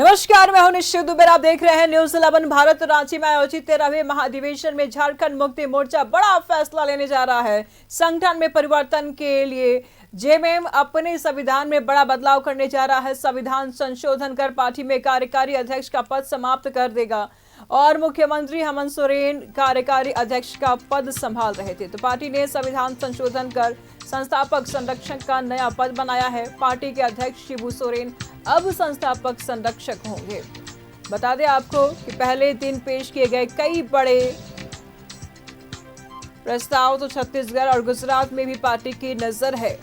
नमस्कार, मैं हूं निश्चित दुबे। आप देख रहे हैं न्यूज 11 भारत। रांची में आयोजित 13वें महाधिवेशन में झारखंड मुक्ति मोर्चा बड़ा फैसला लेने जा रहा है। संगठन में परिवर्तन के लिए जेएमएम अपने संविधान में बड़ा बदलाव करने जा रहा है। संविधान संशोधन कर पार्टी में कार्यकारी अध्यक्ष का पद समाप्त कर देगा और मुख्यमंत्री हेमंत सोरेन कार्यकारी अध्यक्ष का पद संभाल रहे थे, तो पार्टी ने संविधान संशोधन कर संस्थापक संरक्षक का नया पद बनाया है। पार्टी के अध्यक्ष शिबू सोरेन अब संस्थापक संरक्षक होंगे। बता दें आपको कि पहले दिन पेश किए गए कई बड़े प्रस्ताव तो छत्तीसगढ़ और गुजरात में भी पार्टी की नजर है।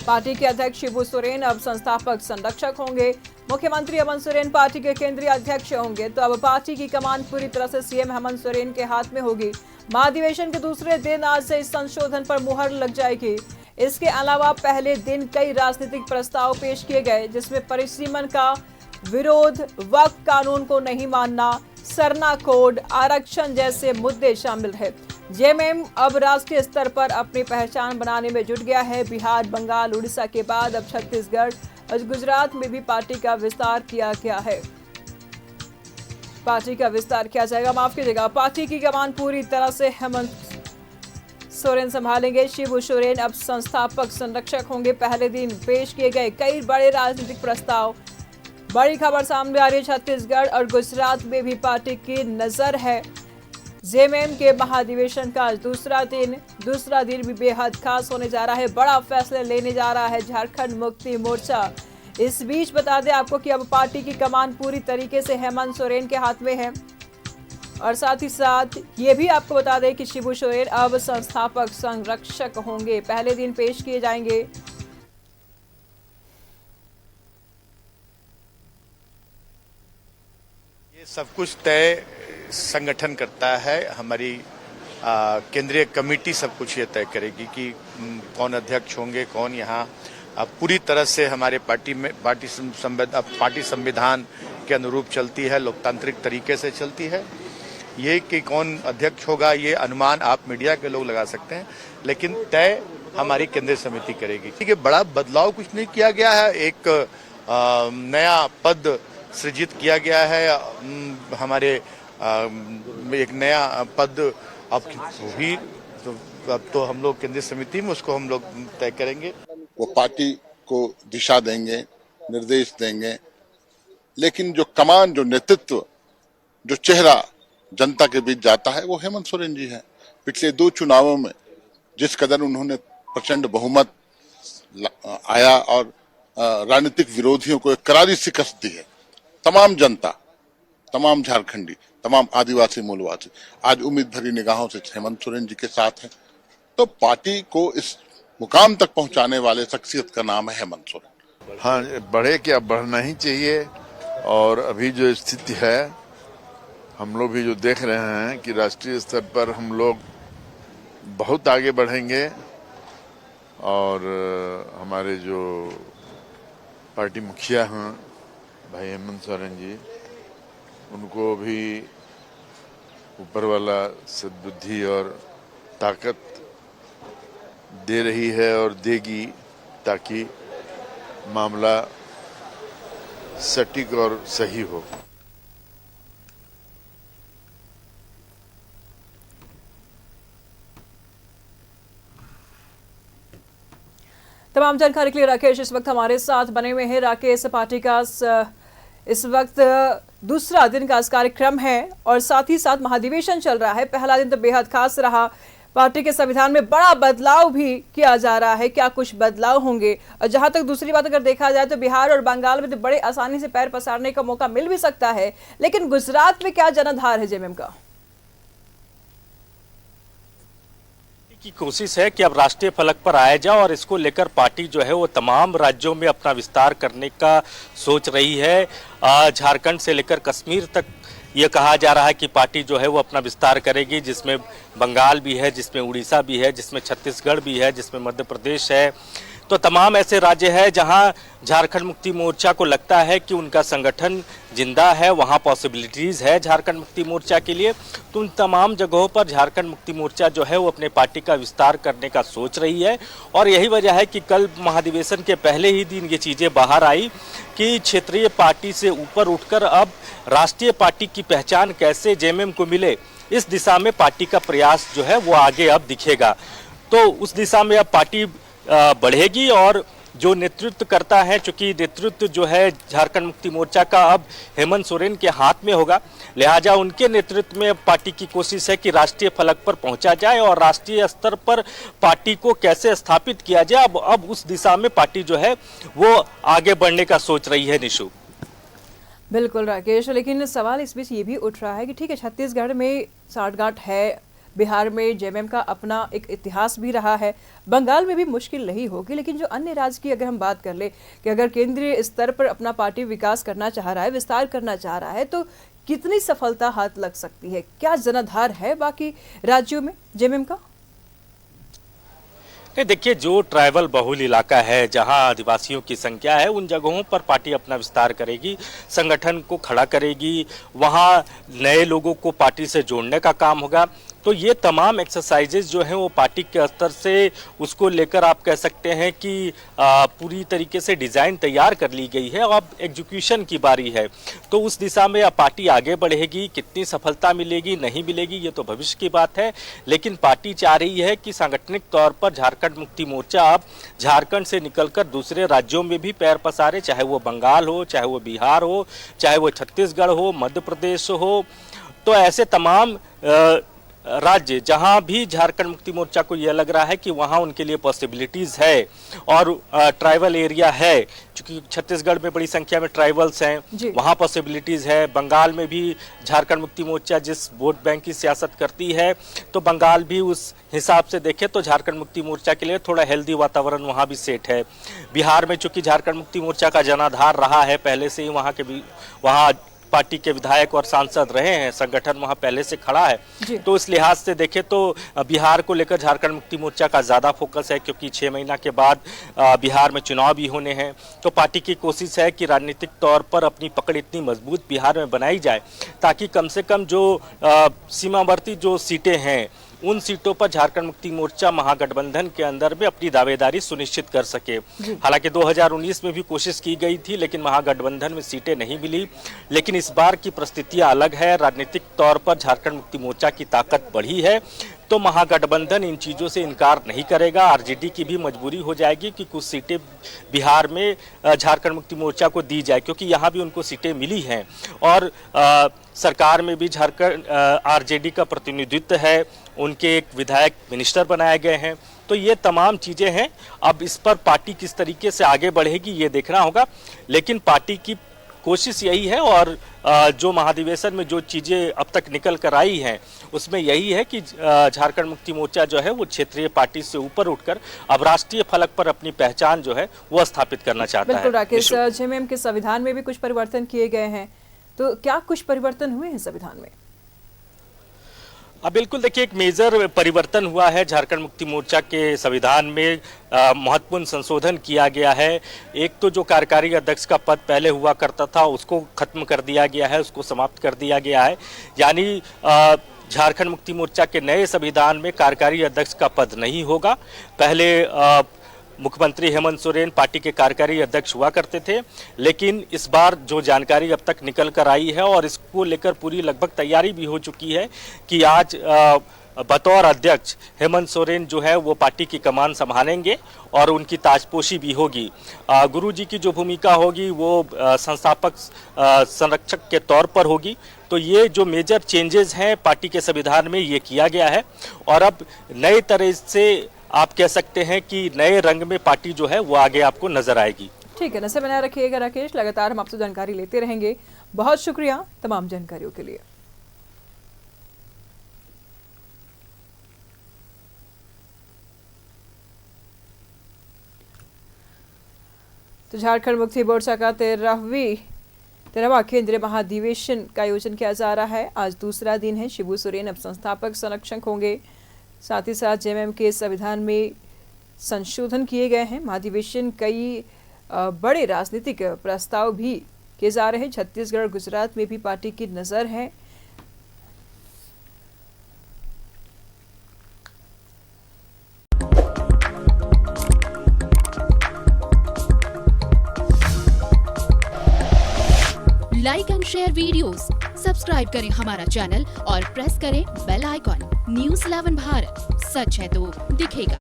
पार्टी के अध्यक्ष शिबू सोरेन अब संस्थापक संरक्षक होंगे। मुख्यमंत्री हेमंत सोरेन पार्टी के केंद्रीय अध्यक्ष होंगे, तो अब पार्टी की कमान पूरी तरह से सीएम हेमंत सोरेन के हाथ में होगी। महाधिवेशन के दूसरे दिन आज से इस संशोधन पर मुहर लग जाएगी। इसके अलावा पहले दिन कई राजनीतिक प्रस्ताव पेश किए गए, जिसमें परिसीमन का विरोध, वक्फ कानून को नहीं मानना, सरना कोड, आरक्षण जैसे मुद्दे शामिल है। जेएमएम अब राष्ट्रीय स्तर पर अपनी पहचान बनाने में जुट गया है। बिहार, बंगाल, उड़ीसा के बाद अब छत्तीसगढ़ और गुजरात में भी पार्टी का विस्तार किया गया है। पार्टी का विस्तार किया जाएगा, माफ कीजिएगा। पार्टी की कमान पूरी तरह से हेमंत सोरेन संभालेंगे। शिबू सोरेन अब संस्थापक संरक्षक होंगे। पहले दिन पेश किए गए कई बड़े राजनीतिक प्रस्ताव। बड़ी खबर सामने आ रही है, छत्तीसगढ़ और गुजरात में भी पार्टी की नजर है। जेएमएम के महाधिवेशन का दूसरा दिन भी बेहद खास होने जा रहा है। बड़ा फैसला लेने जा रहा है झारखंड मुक्ति मोर्चा। इस बीच बता दें आपको कि अब पार्टी की कमान पूरी तरीके से हेमंत सोरेन के हाथ में है और साथ ही साथ ये भी आपको बता दें कि शिबू सोरेन अब संस्थापक संरक्षक होंगे। पहले दिन पेश किए जाएंगे। ये सब कुछ तय संगठन करता है। हमारी केंद्रीय कमेटी सब कुछ ये तय करेगी कि कौन अध्यक्ष होंगे, कौन यहाँ पूरी तरह से हमारे पार्टी संविधान के अनुरूप चलती है, लोकतांत्रिक तरीके से चलती है। ये कि कौन अध्यक्ष होगा ये अनुमान आप मीडिया के लोग लगा सकते हैं, लेकिन तय हमारी केंद्रीय समिति करेगी। ठीक, बड़ा बदलाव कुछ नहीं किया गया है। एक नया पद सृजित किया गया है। हमारे एक नया पद अब भी तो हम लोग केंद्रीय समिति में उसको हम लोग तय करेंगे। वो पार्टी को दिशा देंगे, निर्देश देंगे, लेकिन जो कमान, जो नेतृत्व, जो चेहरा जनता के बीच जाता है वो हेमंत सोरेन जी हैं। पिछले 2 चुनावों में जिस कदर उन्होंने प्रचंड बहुमत आया और राजनीतिक विरोधियों को एक करारी शिकस्त दी है। तमाम जनता, तमाम झारखंडी, तमाम आदिवासी मूलवासी आज उम्मीद भरी निगाहों से हेमंत सोरेन जी के साथ हैं। तो पार्टी को इस मुकाम तक पहुंचाने वाले शख्सियत का नाम है हेमंत सोरेन। हाँ, बढ़े क्या, बढ़ना ही चाहिए। और अभी जो स्थिति है, हम लोग भी जो देख रहे हैं कि राष्ट्रीय स्तर पर हम लोग बहुत आगे बढ़ेंगे और हमारे जो पार्टी मुखिया हैं भाई हेमंत सोरेन जी, उनको भी ऊपर वाला सद्बुद्धि और ताकत दे रही है और देगी, ताकि मामला सटीक और सही हो। तमाम जानकारी के लिए राकेश इस वक्त हमारे साथ बने हुए हैं। राकेश, पार्टी का इस वक्त दूसरा दिन का कार्यक्रम है और साथ ही साथ महाधिवेशन चल रहा है। पहला दिन तो बेहद खास रहा। पार्टी के संविधान में बड़ा बदलाव भी किया जा रहा है। क्या कुछ बदलाव होंगे? और जहां तक दूसरी बात अगर देखा जाए तो बिहार और बंगाल में तो बड़े आसानी से पैर पसारने का मौका मिल भी सकता है, लेकिन गुजरात में क्या जनाधार है जेएमएम का? की कोशिश है कि अब राष्ट्रीय फलक पर आया जाए और इसको लेकर पार्टी जो है वो तमाम राज्यों में अपना विस्तार करने का सोच रही है। झारखंड से लेकर कश्मीर तक ये कहा जा रहा है कि पार्टी जो है वो अपना विस्तार करेगी, जिसमें बंगाल भी है, जिसमें उड़ीसा भी है, जिसमें छत्तीसगढ़ भी है, जिसमें मध्य प्रदेश है, तो तमाम ऐसे राज्य हैं जहां झारखंड मुक्ति मोर्चा को लगता है कि उनका संगठन जिंदा है, वहां पॉसिबिलिटीज है झारखंड मुक्ति मोर्चा के लिए। तो उन तमाम जगहों पर झारखंड मुक्ति मोर्चा जो है वो अपने पार्टी का विस्तार करने का सोच रही है। और यही वजह है कि कल महाधिवेशन के पहले ही दिन ये चीज़ें बाहर आई कि क्षेत्रीय पार्टी से ऊपर उठकर अब राष्ट्रीय पार्टी की पहचान कैसे जेएमएम को मिले, इस दिशा में पार्टी का प्रयास जो है वो आगे अब दिखेगा। तो उस दिशा में अब पार्टी बढ़ेगी और जो नेतृत्व करता है, चूंकि नेतृत्व जो है झारखंड मुक्ति मोर्चा का अब हेमंत सोरेन के हाथ में होगा, लिहाजा उनके नेतृत्व में अब पार्टी की कोशिश है कि राष्ट्रीय फलक पर पहुंचा जाए और राष्ट्रीय स्तर पर पार्टी को कैसे स्थापित किया जाए। अब उस दिशा में पार्टी जो है वो आगे बढ़ने का सोच रही है। निशु, बिल्कुल राकेश, लेकिन सवाल इस बीच ये भी उठ रहा है कि ठीक है, छत्तीसगढ़ में साठगांठ है, बिहार में जेएमएम का अपना एक इतिहास भी रहा है, बंगाल में भी मुश्किल नहीं होगी, लेकिन जो अन्य राज्य की अगर हम बात कर ले कि अगर केंद्रीय स्तर पर अपना पार्टी विकास करना चाह रहा है, विस्तार करना चाह रहा है, तो कितनी सफलता हाथ लग सकती है? क्या जनाधार है बाकी राज्यों में जेएमएम का? नहीं, देखिए, जो ट्राइबल बहुल इलाका है, जहां आदिवासियों की संख्या है, उन जगहों पर पार्टी अपना विस्तार करेगी, संगठन को खड़ा करेगी, वहां नए लोगों को पार्टी से जोड़ने का काम होगा। तो ये तमाम एक्सरसाइजेज जो हैं वो पार्टी के स्तर से उसको लेकर आप कह सकते हैं कि पूरी तरीके से डिज़ाइन तैयार कर ली गई है। अब एग्जीक्यूशन की बारी है, तो उस दिशा में अब पार्टी आगे बढ़ेगी। कितनी सफलता मिलेगी नहीं मिलेगी ये तो भविष्य की बात है, लेकिन पार्टी चाह रही है कि सांगठनिक तौर पर झारखंड मुक्ति मोर्चा अब झारखंड से निकलकर दूसरे राज्यों में भी पैर पसारे, चाहे वो बंगाल हो, चाहे वो बिहार हो, चाहे वो छत्तीसगढ़ हो, मध्य प्रदेश हो। तो ऐसे तमाम राज्य जहां भी झारखंड मुक्ति मोर्चा को यह लग रहा है कि वहां उनके लिए पॉसिबिलिटीज है और ट्राइबल एरिया है, क्योंकि छत्तीसगढ़ में बड़ी संख्या में ट्राइबल्स हैं, वहां पॉसिबिलिटीज है। बंगाल में भी झारखंड मुक्ति मोर्चा जिस वोट बैंक की सियासत करती है, तो बंगाल भी उस हिसाब से देखे तो झारखंड मुक्ति मोर्चा के लिए थोड़ा हेल्दी वातावरण वहां भी सेट है। बिहार में चूंकि झारखंड मुक्ति मोर्चा का जनाधार रहा है, पहले से ही वहाँ पार्टी के विधायक और सांसद रहे हैं, संगठन वहां पहले से खड़ा है, तो इस लिहाज से देखें तो बिहार को लेकर झारखंड मुक्ति मोर्चा का ज़्यादा फोकस है, क्योंकि 6 महीना के बाद बिहार में चुनाव भी होने हैं। तो पार्टी की कोशिश है कि राजनीतिक तौर पर अपनी पकड़ इतनी मजबूत बिहार में बनाई जाए ताकि कम से कम जो सीमावर्ती जो सीटें हैं उन सीटों पर झारखंड मुक्ति मोर्चा महागठबंधन के अंदर में अपनी दावेदारी सुनिश्चित कर सके। हालांकि 2019 में भी कोशिश की गई थी, लेकिन महागठबंधन में सीटें नहीं मिली। लेकिन इस बार की परिस्थितियां अलग है, राजनीतिक तौर पर झारखंड मुक्ति मोर्चा की ताकत बढ़ी है, तो महागठबंधन इन चीज़ों से इनकार नहीं करेगा। आरजेडी की भी मजबूरी हो जाएगी कि कुछ सीटें बिहार में झारखंड मुक्ति मोर्चा को दी जाए, क्योंकि यहाँ भी उनको सीटें मिली हैं और सरकार में भी झारखंड आरजेडी का प्रतिनिधित्व है, उनके एक विधायक मिनिस्टर बनाए गए हैं। तो ये तमाम चीज़ें हैं। अब इस पर पार्टी किस तरीके से आगे बढ़ेगी ये देखना होगा, लेकिन पार्टी की कोशिश यही है और जो महाधिवेशन में जो चीज़ें अब तक निकल कर आई हैं उसमें यही है कि झारखंड मुक्ति मोर्चा जो है वो क्षेत्रीय पार्टी से ऊपर उठकर अब राष्ट्रीय फलक पर अपनी पहचान जो है वो स्थापित करना चाहता है। बिल्कुल राकेश, जेएमएम के संविधान में भी कुछ परिवर्तन किए गए हैं, तो क्या कुछ परिवर्तन हुए हैं संविधान में? बिल्कुल, देखिए, एक मेजर परिवर्तन हुआ है झारखंड मुक्ति मोर्चा के संविधान में। महत्वपूर्ण संशोधन किया गया है। एक तो जो कार्यकारी अध्यक्ष का पद पहले हुआ करता था उसको खत्म कर दिया गया है, उसको समाप्त कर दिया गया है। यानी झारखंड मुक्ति मोर्चा के नए संविधान में कार्यकारी अध्यक्ष का पद नहीं होगा। पहले मुख्यमंत्री हेमंत सोरेन पार्टी के कार्यकारी अध्यक्ष हुआ करते थे, लेकिन इस बार जो जानकारी अब तक निकल कर आई है और इसको लेकर पूरी लगभग तैयारी भी हो चुकी है कि आज बतौर अध्यक्ष हेमंत सोरेन जो है वो पार्टी की कमान संभालेंगे और उनकी ताजपोशी भी होगी। गुरुजी की जो भूमिका होगी वो संस्थापक संरक्षक के तौर पर होगी। तो ये जो मेजर चेंजेस हैं पार्टी के संविधान में ये किया गया है और अब नए तरह से आप कह सकते हैं कि नए रंग में पार्टी जो है वो आगे आपको नजर आएगी। ठीक है, नजर बनाए रखिएगा राकेश, लगातार हम आपसे जानकारी लेते रहेंगे। बहुत शुक्रिया तमाम जानकारियों के लिए। तो झारखंड मुक्ति मोर्चा का 13वां केंद्रीय महाधिवेशन का आयोजन किया जा रहा है। आज दूसरा दिन है। शिबू सोरेन अब संस्थापक संरक्षक होंगे। साथ ही साथ जेएमएम के संविधान में संशोधन किए गए हैं। महाधिवेशन कई बड़े राजनीतिक प्रस्ताव भी किए जा रहे हैं। छत्तीसगढ़ और गुजरात में भी पार्टी की नजर है। Like and share videos, subscribe करें हमारा चैनल और प्रेस करें बेल आइकॉन। न्यूज़ 11 भारत, सच है तो दिखेगा।